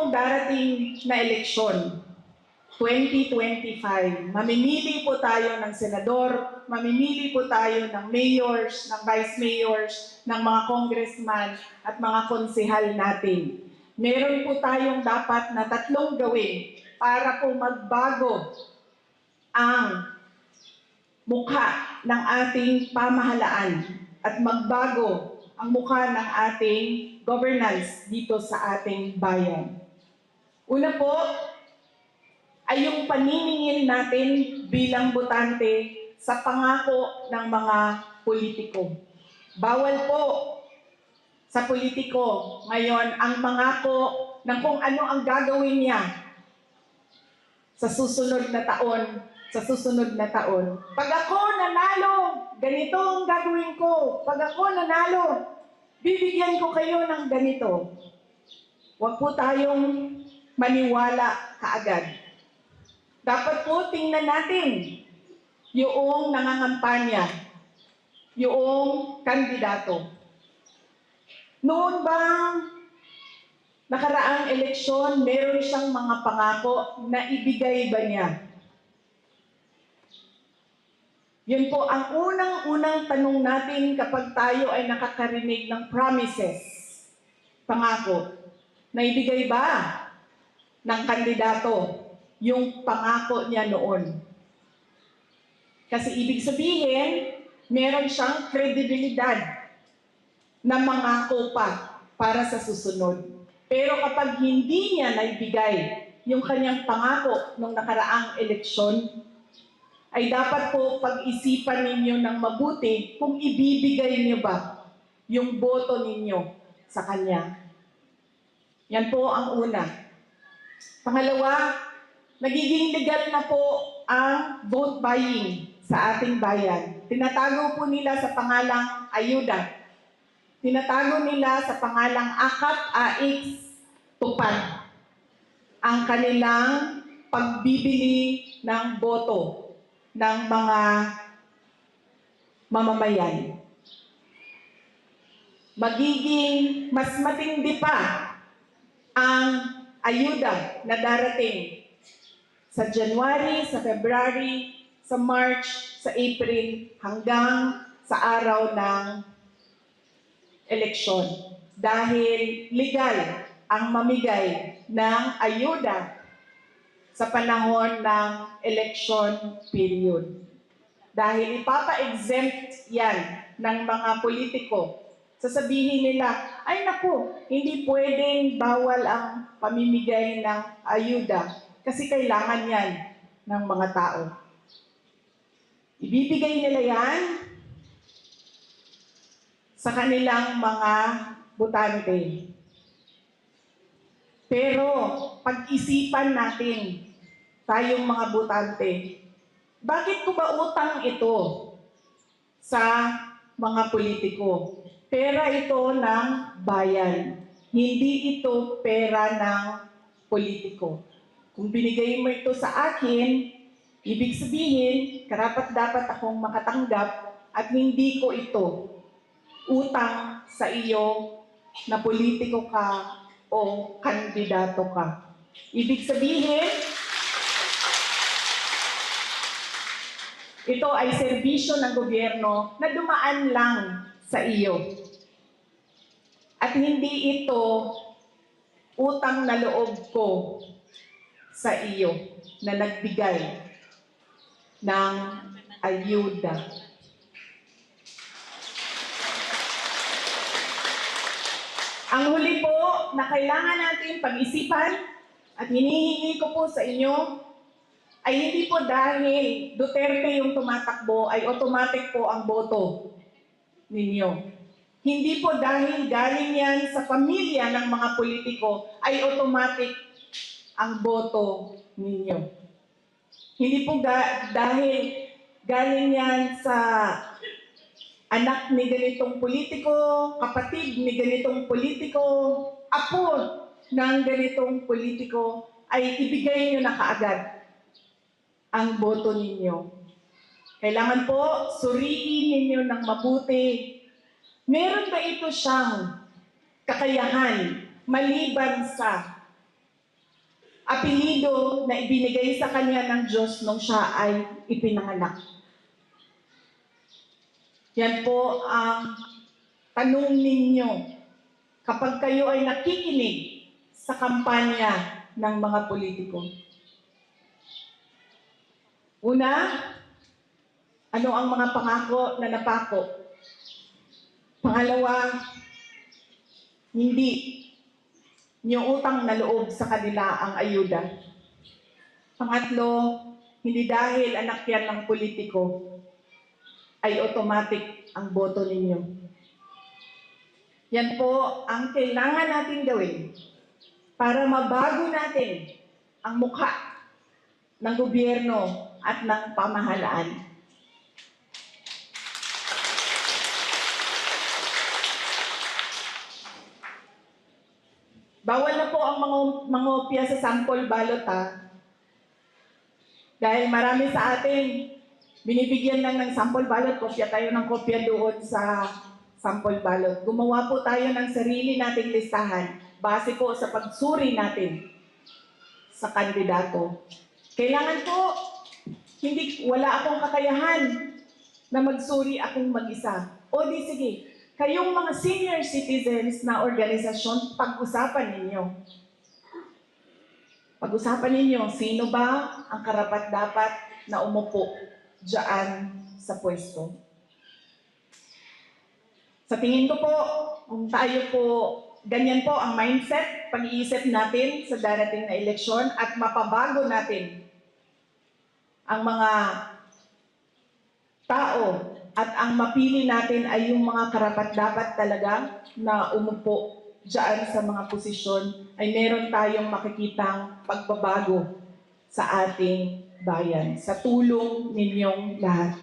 pong darating na eleksyon, 2025, mamimili po tayo ng senador, mamimili po tayo ng mayors, ng vice mayors, ng mga congressman at mga konsehal natin. Meron po tayong dapat na 3 gawin para po magbago ang mukha ng ating pamahalaan at magbago ang mukha ng ating governance dito sa ating bayan. Una po ay yung paniningil natin bilang botante sa pangako ng mga politiko. Bawal po sa politiko ngayon ang mangako ng kung ano ang gagawin niya sa susunod na taon. Pag ako nanalo, ganito ang gagawin ko. Pag ako nanalo, bibigyan ko kayo ng ganito. Huwag po tayong maniwala kaagad. Dapat po tingnan natin yung nangangampanya, yung kandidato. Noon bang nakaraang eleksyon, meron siyang mga pangako na ibigay ba niya? Yun po ang unang-unang tanong natin kapag tayo ay nakakarinig ng promises, pangako. Naibigay ba ng kandidato yung pangako niya noon? Kasi ibig sabihin, meron siyang kredibilidad na mangako pa para sa susunod. Pero kapag hindi niya naibigay yung kanyang pangako nung nakaraang eleksyon, ay dapat po pag-isipan ninyo ng mabuti kung ibibigay niyo ba yung boto ninyo sa kanya. Yan po ang una. Pangalawa, nagiging legal na po ang vote buying sa ating bayan. Tinatago po nila sa pangalang ayuda. Tinatago nila sa pangalang AKAP-AX tupad ang kanilang pagbibili ng boto ng mga mamamayan. Magiging mas matindi pa ang ayuda na darating sa January, sa February, sa March, sa April, hanggang sa araw ng eleksyon. Dahil legal ang mamigay ng ayuda sa panahon ng election period. Dahil ipapa-exempt yan ng mga politiko. Sasabihin nila, ay naku, hindi pwedeng bawal ang pamimigay ng ayuda kasi kailangan yan ng mga tao. Ibibigay nila yan sa kanilang mga botante. Pero pag-isipan natin, tayong mga botante, bakit ko ba utang ito sa mga politiko? Pera ito ng bayan, hindi ito pera ng politiko. Kung binigay mo ito sa akin, ibig sabihin, karapat-dapat akong makatanggap at hindi ko ito utang sa iyo na politiko ka o kandidato ka. Ibig sabihin, ito ay serbisyo ng gobyerno na dumaan lang sa iyo. At hindi ito utang na loob ko sa iyo na nagbigay ng ayuda. Ang huli po na kailangan natin pag-isipan at hinihingi ko po sa inyo ay hindi po dahil Duterte yung tumatakbo ay automatic po ang boto ninyo. Hindi po dahil galing yan sa pamilya ng mga politiko ay automatic ang boto ninyo. Hindi po dahil galing yan sa anak ni ganitong politiko, kapatid ni ganitong politiko, apo ng ganitong politiko, ay ibigay nyo na kaagad ang boto ninyo. Kailangan po, suriin ninyo ng mabuti. Meron ba ito siyang kakayahan maliban sa apelido na ibinigay sa kanya ng Diyos nung siya ay ipinanganak. Yan po ang tanong ninyo kapag kayo ay nakikinig sa kampanya ng mga politiko. Una, ano ang mga pangako na napako? Pangalawa, hindi niyo utang na loob sa kanila ang ayuda. Pangatlo, hindi dahil anak yan ng politiko ay automatic ang boto ninyo. Yan po ang kailangan natin gawin para mabago natin ang mukha ng gobyerno at ng pamahalaan. Bawal na po ang mangopya sa sample ballot dahil marami sa atin binibigyan lang ng sample ballot, kopya tayo ng kopya doon sa sample ballot. Gumawa po tayo ng sarili nating listahan base po sa pagsuri natin sa kandidato. Kailangan po, wala akong kakayahan na magsuri akong mag-isa. O di sige, kayong mga senior citizens na organisasyon, pag-usapan ninyo. Pag-usapan ninyo, sino ba ang karapat-dapat na umupo diyan sa pwesto. Sa tingin ko po, kung tayo po, ganyan po ang mindset, pag-iisip natin sa darating na eleksyon at mapabago natin ang mga tao at ang mapili natin ay yung mga karapat-dapat talaga na umupo diyan sa mga posisyon, ay meron tayong makikitang pagbabago sa ating bayan, sa tulong ninyong lahat.